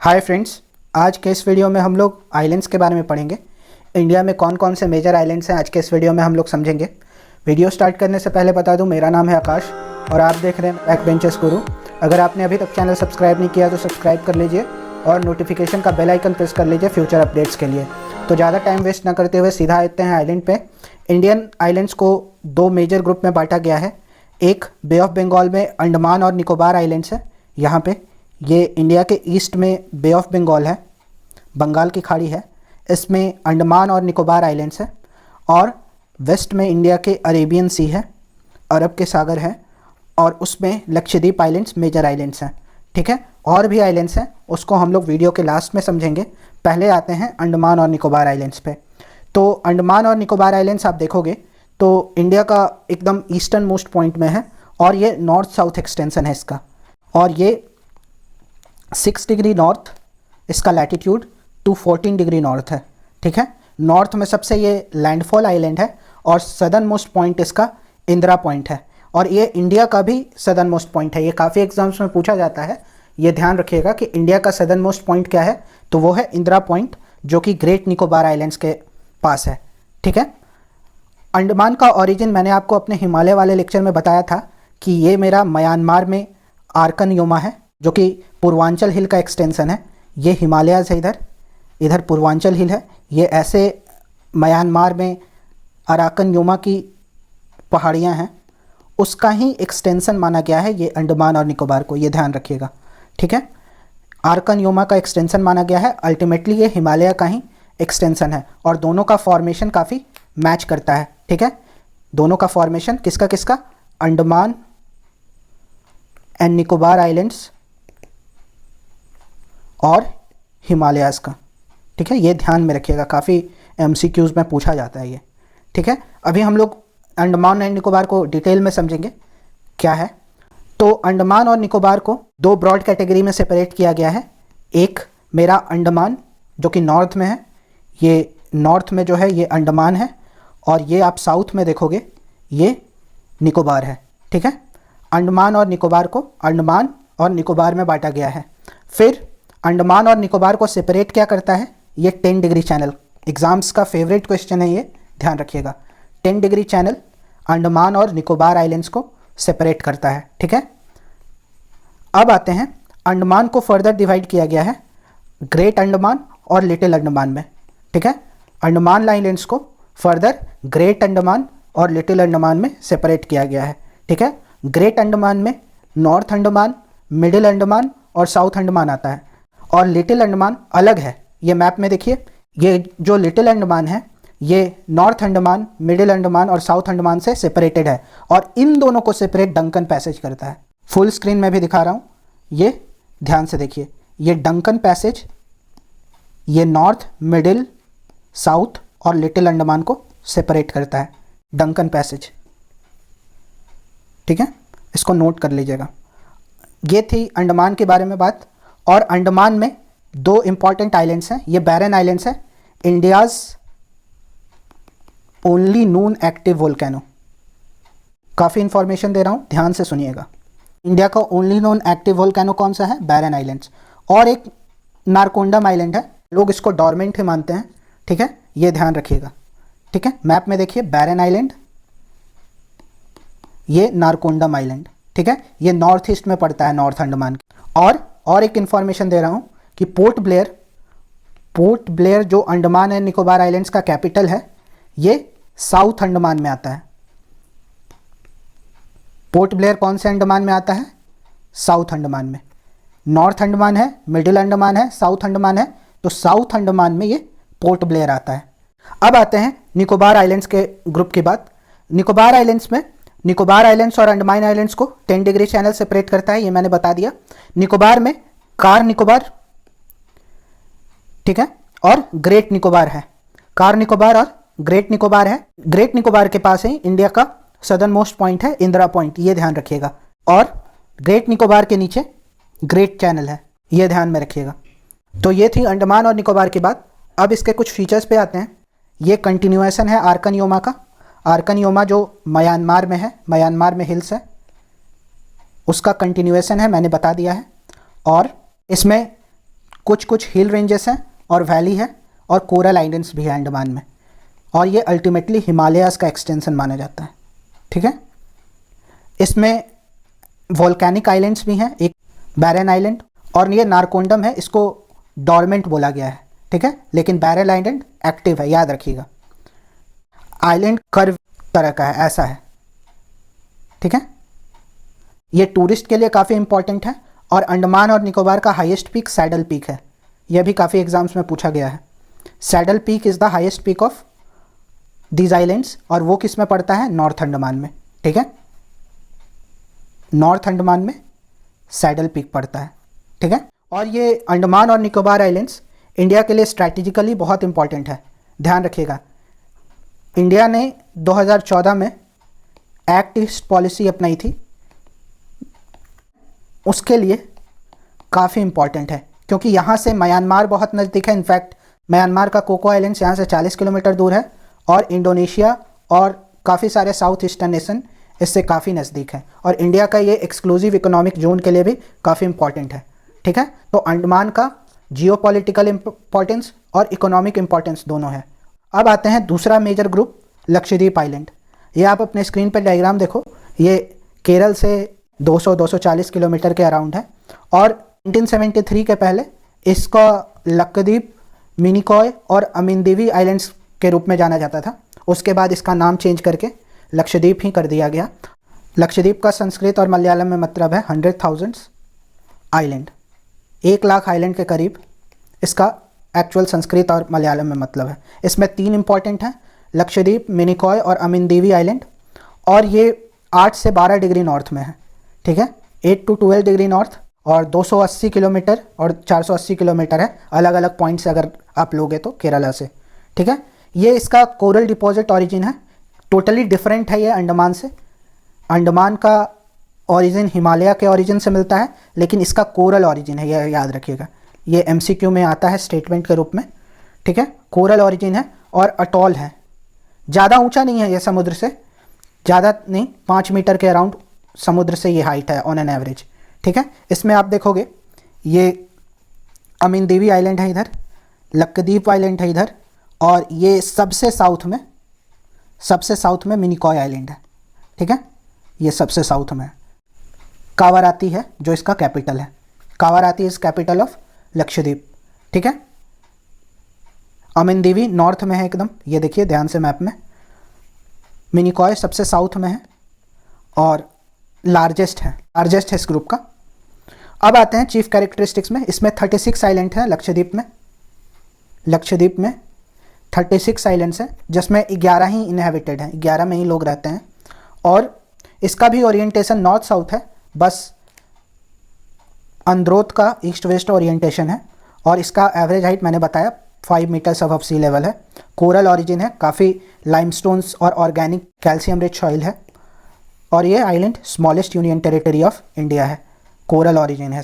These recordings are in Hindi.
हाय फ्रेंड्स, आज के इस वीडियो में हम लोग आइलैंड्स के बारे में पढ़ेंगे। इंडिया में कौन कौन से मेजर आइलैंड्स हैं आज के इस वीडियो में हम लोग समझेंगे। वीडियो स्टार्ट करने से पहले बता दूं, मेरा नाम है आकाश और आप देख रहे हैं बैक बेंचर्स गुरु। अगर आपने अभी तक चैनल सब्सक्राइब नहीं किया तो सब्सक्राइब कर लीजिए और नोटिफिकेशन का बेल आइकन प्रेस कर लीजिए फ्यूचर अपडेट्स के लिए। तो ज़्यादा टाइम वेस्ट ना करते हुए सीधा आते हैं आइलैंड पे। इंडियन आइलैंड्स को दो मेजर ग्रुप में बांटा गया है। एक बे ऑफ बंगाल में अंडमान और निकोबार आइलैंड्स है। यहाँ पे ये इंडिया के ईस्ट में बे ऑफ बंगाल है, बंगाल की खाड़ी है, इसमें अंडमान और निकोबार आइलैंड्स है। और वेस्ट में इंडिया के अरेबियन सी है, अरब के सागर है, और उसमें लक्षद्वीप आइलैंड्स मेजर आइलैंड्स हैं। ठीक है, और भी आइलैंड्स हैं, उसको हम लोग वीडियो के लास्ट में समझेंगे। पहले आते हैं अंडमान और निकोबार आइलैंड्स पे। तो अंडमान और निकोबार आइलैंड्स आप देखोगे तो इंडिया का एकदम ईस्टर्न मोस्ट पॉइंट में है और ये नॉर्थ साउथ एक्सटेंशन है इसका। और ये 6 डिग्री नॉर्थ इसका लैटिट्यूड टू 14 डिग्री नॉर्थ है। ठीक है, नॉर्थ में सबसे ये लैंडफॉल आइलैंड है और सदर्न मोस्ट पॉइंट इसका इंदिरा पॉइंट है। और ये इंडिया का भी सदर्न मोस्ट पॉइंट है। ये काफ़ी एग्जाम्स में पूछा जाता है, ये ध्यान रखिएगा कि इंडिया का सदर्न मोस्ट पॉइंट क्या है, तो वो है इंदिरा पॉइंट, जो कि ग्रेट निकोबार आइलैंड्स के पास है। ठीक है, अंडमान का ओरिजिन मैंने आपको अपने हिमालय वाले लेक्चर में बताया था कि ये मेरा म्यांमार में आर्कन योमा है, जो कि पूर्वांचल हिल का एक्सटेंशन है। ये हिमालयाज़ है, इधर पूर्वांचल हिल है। ये ऐसे म्यांमार में अराकन योमा की पहाड़ियाँ हैं, उसका ही एक्सटेंशन माना गया है ये अंडमान और निकोबार को, ये ध्यान रखिएगा। ठीक है, आर्कन योमा का एक्सटेंशन माना गया है। अल्टीमेटली ये हिमालय का ही एक्सटेंशन है और दोनों का फॉर्मेशन काफ़ी मैच करता है। ठीक है, दोनों का फॉर्मेशन किसका किसका, अंडमान एंड निकोबार आइलैंड्स और हिमालयाज का। ठीक है, ये ध्यान में रखिएगा, काफ़ी एमसीक्यूज़ में पूछा जाता है ये। ठीक है, अभी हम लोग अंडमान एंड निकोबार को डिटेल में समझेंगे क्या है। तो अंडमान और निकोबार को दो ब्रॉड कैटेगरी में सेपरेट किया गया है। एक मेरा अंडमान जो कि नॉर्थ में है, ये नॉर्थ में जो है ये अंडमान है, और ये आप साउथ में देखोगे ये निकोबार है। ठीक है, अंडमान और निकोबार को अंडमान और निकोबार में बांटा गया है। फिर अंडमान और निकोबार को सेपरेट क्या करता है, ये 10 डिग्री चैनल। एग्जाम्स का फेवरेट क्वेश्चन है ये, ध्यान रखिएगा। 10 डिग्री चैनल अंडमान और निकोबार आइलैंड्स को सेपरेट करता है। ठीक है, अब आते हैं अंडमान को फर्दर डिवाइड किया गया है ग्रेट अंडमान और लिटिल अंडमान में। ठीक है, अंडमान आइलैंड्स को फर्दर ग्रेट अंडमान और लिटिल अंडमान में सेपरेट किया गया है। ठीक है, ग्रेट अंडमान में नॉर्थ अंडमान, मिडिल अंडमान और साउथ अंडमान आता है, और लिटिल अंडमान अलग है। ये मैप में देखिए, ये जो लिटिल अंडमान है ये नॉर्थ अंडमान, मिडिल अंडमान और साउथ अंडमान से सेपरेटेड है, और इन दोनों को सेपरेट डंकन पैसेज करता है। फुल स्क्रीन में भी दिखा रहा हूँ, ये ध्यान से देखिए, ये डंकन पैसेज ये नॉर्थ, मिडिल, साउथ और लिटिल अंडमान को सेपरेट करता है, डंकन पैसेज। ठीक है, इसको नोट कर लीजिएगा। ये थी अंडमान के बारे में बात। और अंडमान में दो इंपॉर्टेंट आइलैंड्स हैं, ये बैरन आइलैंड्स हैं, इंडियाज़ ओनली नून एक्टिव वोल्केनो। काफ़ी इंफॉर्मेशन दे रहा हूँ, ध्यान से सुनिएगा। इंडिया का ओनली नोन एक्टिव वोल्केनो कौन सा है, बैरन आइलैंड्स। और एक नारकोंडम आइलैंड है, लोग इसको डॉर्मेंट ही मानते हैं। ठीक है, ये ध्यान रखिएगा। ठीक है, मैप में देखिए, बैरन आइलैंड, ये नारकोंडम आइलैंड। ठीक है, ये नॉर्थ ईस्ट में पड़ता है, नॉर्थ अंडमान। और एक इन्फॉर्मेशन दे रहा हूँ कि पोर्ट ब्लेयर जो अंडमान एंड निकोबार आइलैंड्स का कैपिटल है, ये साउथ अंडमान में आता है। पोर्ट ब्लेयर कौन से अंडमान में आता है, साउथ अंडमान में। नॉर्थ अंडमान है, मिडिल अंडमान है, साउथ अंडमान है, तो साउथ अंडमान में ये पोर्ट ब्लेयर आता है। अब आते हैं निकोबार आइलैंड्स के ग्रुप की बात। निकोबार आइलैंड्स में निकोबार आइलैंड्स और अंडमान आइलैंड्स को 10 डिग्री चैनल सेपरेट करता है, ये मैंने बता दिया। निकोबार में कार निकोबार, ठीक है, और ग्रेट निकोबार है। कार निकोबार और ग्रेट निकोबार है। ग्रेट निकोबार के पास ही इंडिया का सदर्न मोस्ट पॉइंट है, इंदिरा पॉइंट, ये ध्यान रखिएगा। और ग्रेट निकोबार के नीचे ग्रेट चैनल है, ये ध्यान में रखिएगा। तो ये थी अंडमान और निकोबार की बात। अब इसके कुछ फीचर्स पे आते हैं। ये कंटिन्यूएशन है आर्कन योमा का। आर्कन योमा जो म्यांमार में है, म्यांमार में हिल्स है, उसका कंटिन्यूएशन है, मैंने बता दिया है। और इसमें कुछ कुछ हिल रेंजेस हैं और वैली है और कोरल आइलैंड्स भी हैं अंडमान में, और ये अल्टीमेटली हिमालयाज़ का एक्सटेंशन माना जाता है। ठीक है, इसमें वोल्केनिक आइलैंड्स भी हैं, एक बैरन आइलैंड और ये नारकोंडम है, इसको डॉर्मेंट बोला गया है। ठीक है, लेकिन बैरन आइलैंड एक्टिव है, याद रखिएगा। आइलैंड कर्व तरह का है, ऐसा है। ठीक है, ये टूरिस्ट के लिए काफ़ी इंपॉर्टेंट है। और अंडमान और निकोबार का हाईएस्ट पीक सैडल पीक है, यह भी काफ़ी एग्जाम्स में पूछा गया है। Saddle peak is the highest peak of these islands, और वो किस में पड़ता है? नॉर्थ अंडमान में। ठीक है, नॉर्थ अंडमान में सैडल पीक पड़ता है। ठीक है, और ये अंडमान और निकोबार आइलैंड्स इंडिया के लिए स्ट्रैटेजिकली बहुत इंपॉर्टेंट है, ध्यान रखिएगा। इंडिया ने 2014 में एक्ट ईस्ट पॉलिसी अपनाई थी, उसके लिए काफ़ी इंपॉर्टेंट है क्योंकि यहाँ से म्यांमार बहुत नज़दीक है। इनफैक्ट म्यांमार का कोको आइलैंड्स यहाँ से 40 किलोमीटर दूर है, और इंडोनेशिया और काफ़ी सारे साउथ ईस्टर्न नेशन इससे काफ़ी नज़दीक है, और इंडिया का ये एक्सक्लूसिव इकोनॉमिक जोन के लिए भी काफ़ी इंपॉर्टेंट है। ठीक है, तो अंडमान का जियोपॉलिटिकल इम्पोर्टेंस और इकोनॉमिक इम्पोर्टेंस दोनों है। अब आते हैं दूसरा मेजर ग्रुप, लक्षद्वीप आइलैंड। ये आप अपने स्क्रीन पर डायग्राम देखो, ये केरल से 200-240 किलोमीटर के अराउंड है, और 1973 के पहले इसका लक्षद्वीप, मिनिकॉय और अमिनदीवी आइलैंड्स के रूप में जाना जाता था। उसके बाद इसका नाम चेंज करके लक्षद्वीप ही कर दिया गया। लक्षद्वीप का संस्कृत और मलयालम में मतलब है 100,000 आइलैंड, 1 लाख आइलैंड के करीब इसका एक्चुअल संस्कृत और मलयालम में मतलब है। इसमें 3 इंपॉर्टेंट हैं, लक्षद्वीप, मिनिकॉय और अमिनदीवी आइलैंड, और ये 8 से 12 डिग्री नॉर्थ में है। ठीक है, 8 to 12 डिग्री नॉर्थ, और 280 किलोमीटर और 480 किलोमीटर है, अलग अलग पॉइंट्स अगर आप लोगे तो केरला से। ठीक है, ये इसका कोरल डिपॉजिट ओरिजिन है, टोटली डिफरेंट है ये अंडमान से। अंडमान का ओरिजिन हिमालय के ओरिजिन से मिलता है, लेकिन इसका कोरल ओरिजिन है, ये याद रखिएगा। ये MCQ में आता है स्टेटमेंट के रूप में। ठीक है, कोरल ओरिजिन है और अटॉल है, ज़्यादा ऊंचा नहीं है ये समुद्र से, ज़्यादा नहीं, 5 मीटर के अराउंड समुद्र से ये हाइट है ऑन एन एवरेज। ठीक है, इसमें आप देखोगे ये अमिनदीवी आइलैंड है इधर, लक्षद्वीप आइलैंड है इधर, और ये सबसे साउथ में मिनिकॉय आइलैंड है। ठीक है, ये सबसे साउथ में है। कावाराती है जो इसका कैपिटल है, कावाराती इज़ कैपिटल ऑफ लक्षद्वीप। ठीक है, अमिनदीवी नॉर्थ में है एकदम, ये देखिए ध्यान से मैप में। मिनिकॉय सबसे साउथ में है और लार्जेस्ट है इस ग्रुप का। अब आते हैं चीफ कैरेक्टरिस्टिक्स में। इसमें 36 आइलैंड हैं लक्षद्वीप में 36 आइलैंड्स हैं, जिसमें 11 ही इनहेबिटेड हैं, 11 में ही लोग रहते हैं, और इसका भी ओरिएंटेशन नॉर्थ साउथ है, बस अंद्रोथ का ईस्ट वेस्ट ओरिएंटेशन है, और इसका एवरेज हाइट मैंने बताया 5 मीटर्स अबव सी लेवल है। कोरल ओरिजिन है, काफ़ी लाइमस्टोन्स और ऑर्गेनिक कैल्शियम रिच सॉइल है, और ये island smallest union territory of India है, कोरल ओरिजिन है।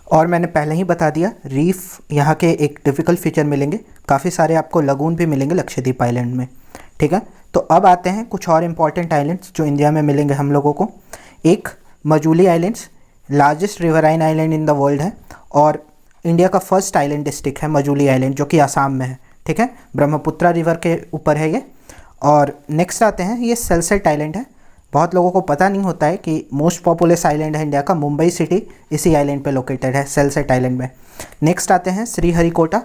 और मैंने पहले ही बता दिया, रीफ यहाँ के एक डिफ़िकल्ट फीचर मिलेंगे, काफ़ी सारे आपको लगून भी मिलेंगे लक्षद्वीप आइलैंड में। ठीक है, तो अब आते हैं कुछ और इम्पॉर्टेंट आइलैंड्स जो इंडिया में मिलेंगे हम लोगों को। एक Majuli islands, largest riverine island in the world है, और इंडिया का फर्स्ट आइलैंड डिस्ट्रिक्ट है मजूली आइलैंड, जो कि आसाम में है। ठीक है, ब्रह्मपुत्रा रिवर के ऊपर है ये। और नेक्स्ट आते हैं, ये सेलसेट आइलैंड है। बहुत लोगों को पता नहीं होता है कि मोस्ट पॉपुलस आइलैंड है इंडिया का, मुंबई सिटी इसी आइलैंड पे लोकेटेड है, सेलसेट आइलैंड में। नेक्स्ट आते हैं श्रीहरिकोटा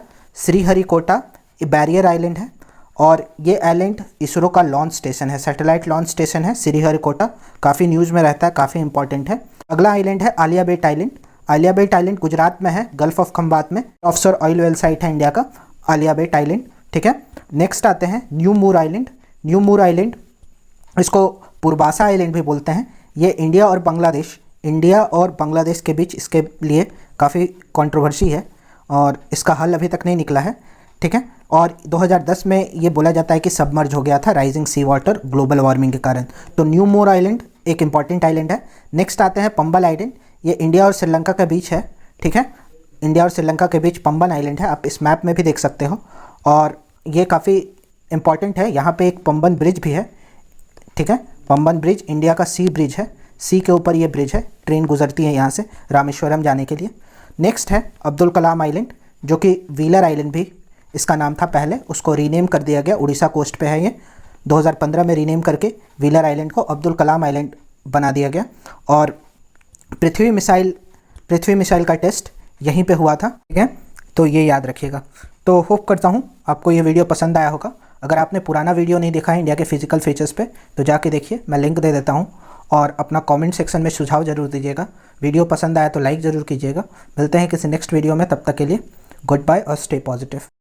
बैरियर आइलैंड है, और ये आइलैंड इसरो का लॉन्च स्टेशन है, सैटेलाइट लॉन्च स्टेशन है श्रीहरिकोटा, काफ़ी न्यूज़ में रहता है, काफ़ी इंपॉर्टेंट है। अगला आइलैंड है आलिया बेट आइलैंड गुजरात में है, गल्फ ऑफ खंबात में, ऑफशोर ऑयल वेल साइट है इंडिया का आलिया बेट आइलैंड। ठीक है, नेक्स्ट आते हैं न्यू मूर आइलैंड, इसको पूर्बासा आइलैंड भी बोलते हैं। ये इंडिया और बांग्लादेश के बीच इसके लिए काफ़ी कंट्रोवर्सी है, और इसका हल अभी तक नहीं निकला है। ठीक है, और 2010 में ये बोला जाता है कि सबमर्ज हो गया था rising sea water global warming के कारण। तो न्यू मूर आइलैंड एक इंपॉर्टेंट आइलैंड है। नेक्स्ट आते हैं पंबन आइलैंड, ये इंडिया और श्रीलंका के बीच है। ठीक है, इंडिया और श्रीलंका के बीच पंबन आइलैंड है, आप इस मैप में भी देख सकते हो, और ये काफ़ी इंपॉर्टेंट है। यहाँ पे एक पंबन ब्रिज भी है। ठीक है, पंबन ब्रिज इंडिया का सी ब्रिज है, सी के ऊपर ये ब्रिज है, ट्रेन गुजरती है यहाँ से रामेश्वरम जाने के लिए। नेक्स्ट है अब्दुल कलाम आइलैंड, जो कि व्हीलर आइलैंड भी इसका नाम था पहले, उसको रीनेम कर दिया गया। उड़ीसा कोस्ट पे है ये, 2015 में रीनेम करके व्हीलर आइलैंड को अब्दुल कलाम आइलैंड बना दिया गया। और पृथ्वी मिसाइल का टेस्ट यहीं पे हुआ था, ठीक है, तो ये याद रखिएगा। तो होप करता हूँ आपको ये वीडियो पसंद आया होगा। अगर आपने पुराना वीडियो नहीं देखा है इंडिया के फिजिकल फीचर्स पे, तो जाके देखिए, मैं लिंक दे देता हूँ। और अपना कमेंट सेक्शन में सुझाव ज़रूर दीजिएगा। वीडियो पसंद आया तो लाइक ज़रूर कीजिएगा। मिलते हैं किसी नेक्स्ट वीडियो में, तब तक के लिए गुड बाय और स्टे पॉजिटिव।